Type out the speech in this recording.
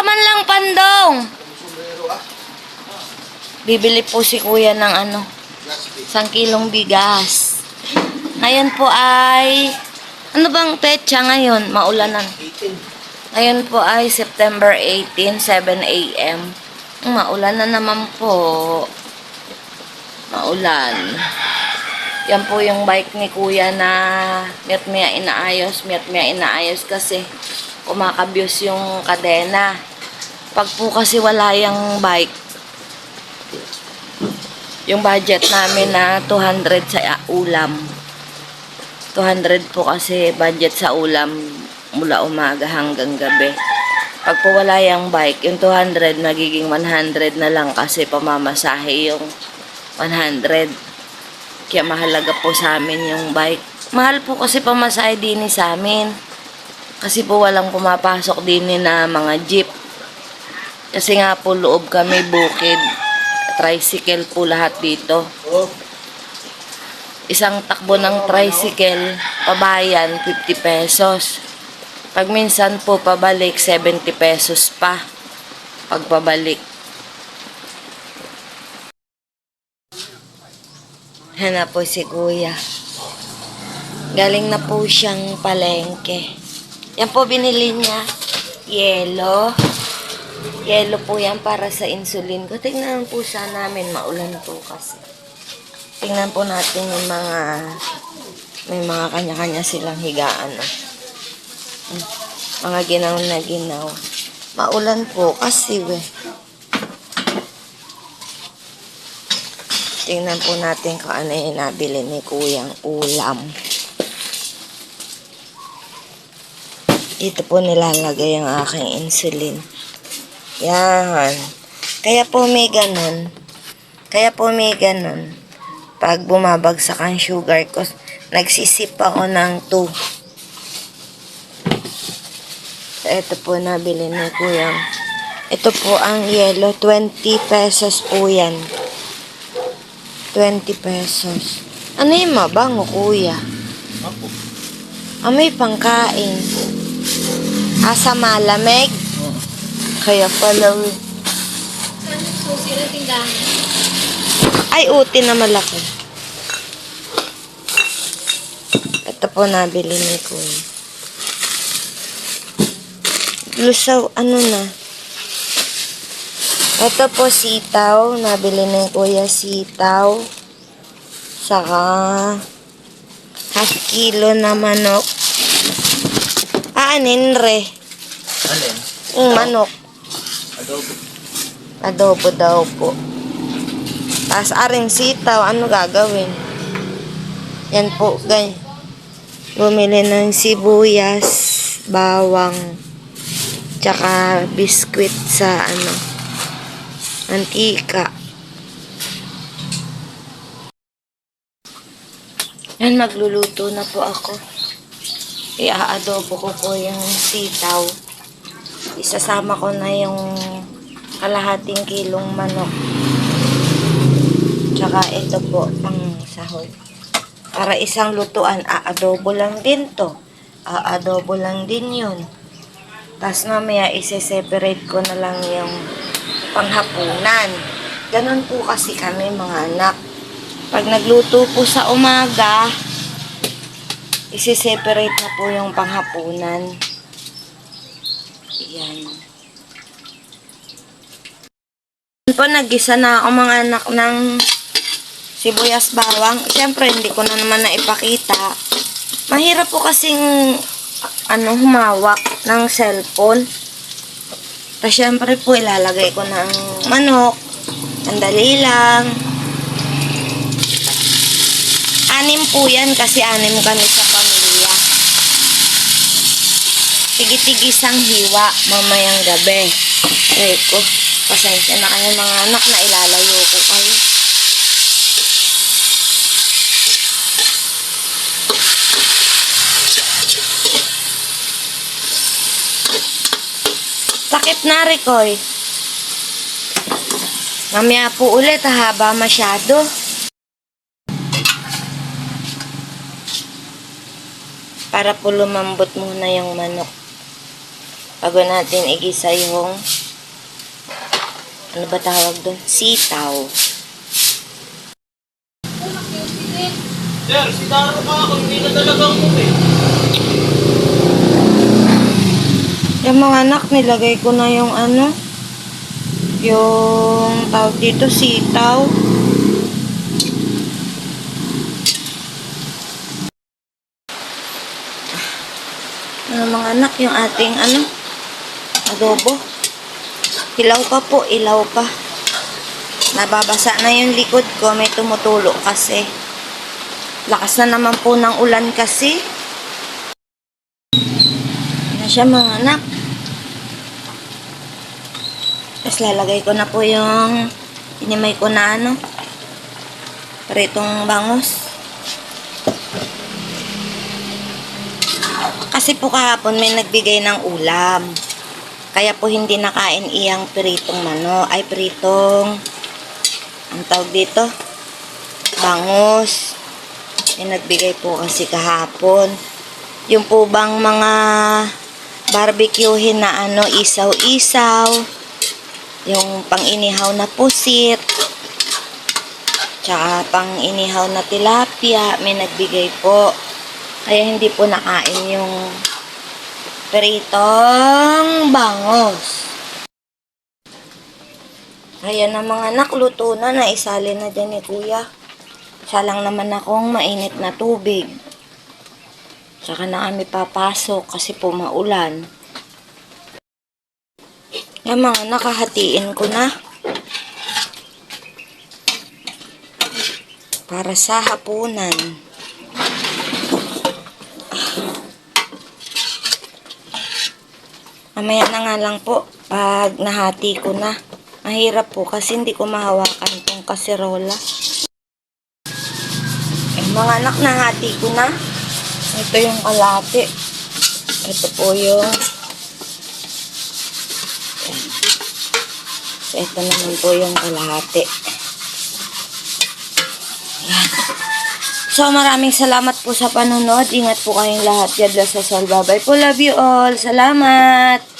man lang, Pandong. Bibili po si kuya ng 1 kilong bigas. Ngayon po ay, ano bang petsa ngayon? Maulanan. Ngayon po ay September 18, 7 a.m. Maulan na naman po. Maulan. Yan po yung bike ni kuya na miyat-maya inaayos kasi kumakabyos yung kadena. Pag po kasi wala yung bike, yung budget namin na 200 sa ulam. 200 po kasi budget sa ulam mula umaga hanggang gabi. Pag po wala yung bike, yung 200 magiging 100 na lang kasi pamamasahe yung 100. Kaya mahalaga po sa amin yung bike. Mahal po kasi pamasahe din sa amin. Kasi po walang pumapasok din na mga jeep. Kasi nga po loob kami bukid. Tricycle po lahat dito. Isang takbo ng tricycle, pabayan, 50 pesos. Pag minsan po pabalik, 70 pesos pa. Pag pabalik. Yan na po si kuya. Galing na po siyang palengke. Yan po binili niya. Yelo. Yelo po yan para sa insulin ko. Tingnan po sana namin, maulan po kasi. Tingnan po natin yung may mga kanya-kanya silang higaan. Mga ginaw na ginaw. Maulan po kasi Tingnan po natin kung ano yung nabili ni kuyang ulam. Dito po nilalagay ang aking insulin. Yan. Kaya po may ganun. Pag bumabagsak ang sugar ko, nagsisip ako ng 2. So, ito po nabili ni kuya. Ito po ang yellow. 20 pesos po yan. 20 pesos. Ano yung mabango, kuya? May pangkain. Asa malamig? Kaya pala. Susi na tindahan. Ay, uti na malaki. Ito po nabili ni kuya. Lusaw, na? Ito po sitaw. Nabili ni kuya sitaw. Saka 1/2 kilo na manok. Re. Alin? Manok. Adobo. Adobo daw po. Tapos aring sitaw, ano gagawin? Yan po, guys. Bumili ng sibuyas, bawang, tsaka biskwit sa antika. Yan, magluluto na po ako. Ia-adobo ko po yung sitaw. Isasama ko na yung kalahating kilong manok. Tsaka ito po, pang sahog. Para isang lutuan, aadobo lang din to. Aadobo lang din yun. Tapos mamaya, isi-separate ko na lang yung panghapunan. Ganon po kasi kami mga anak. Pag nagluto po sa umaga, isi-separate na po yung panghapunan. Yan. Po, nag-gisa na ako mga anak ng sibuyas bawang. Siyempre, hindi ko na naman naipakita. Mahirap po kasing humawak ng cellphone. Tapos, siyempre po, ilalagay ko ng manok. Ang dali lang. 6 po yan kasi 6 kami sa pamilya. Tigi-tigisang hiwa mamayang gabi. Ay ko, pasensya na kayo mga anak na ilalayo ko kayo. Takip na, Ricoy. Mamaya po ulit, haba masyado. Para po lumambot muna yung manok. Bago natin igisa yung Ano ba tawag doon? Sitaw. Sir, si Daro ka ako, hindi na talaga ako eh. Yung mga anak, nilagay ko na yung ano, yung tawag dito, sitaw. Ano mga anak, yung ating ano, adobo. Ilaw pa po, ilaw pa. Nababasa na yung likod ko, may tumutulo kasi. Lakas na naman po ng ulan kasi. Ano siya mga anak. Tapos lalagay ko na po yung inimay ko na ano, pritong bangus. Kasi po kahapon may nagbigay ng ulam. Kaya po hindi nakain iyang pritong pritong, ang tawag dito, bangus. May nagbigay po kasi kahapon. Yung po bang mga barbecuehin na ano, isaw-isaw, yung pang-inihaw na pusit, tsaka pang-inihaw na tilapia, may nagbigay po. Kaya hindi po nakain yung pritong bangus. Ayan na mga anak, luto na, naisali na dyan ni kuya. Isa lang naman akong mainit na tubig. Saka na kami papasok kasi po maulan. Yan mga nakahatiin ko na. Para sa hapunan. Mamaya na nga lang po pag nahati ko na. Mahirap po kasi hindi ko mahawakan tong kaserola. Mga anak, nahati ko na. Ito yung kalate. Ito po yung... So, ito naman po yung kalahati. Yan. So, maraming salamat po sa panunod. Ingat po kayong lahat. God bless us all. Bye-bye po. Love you all. Salamat.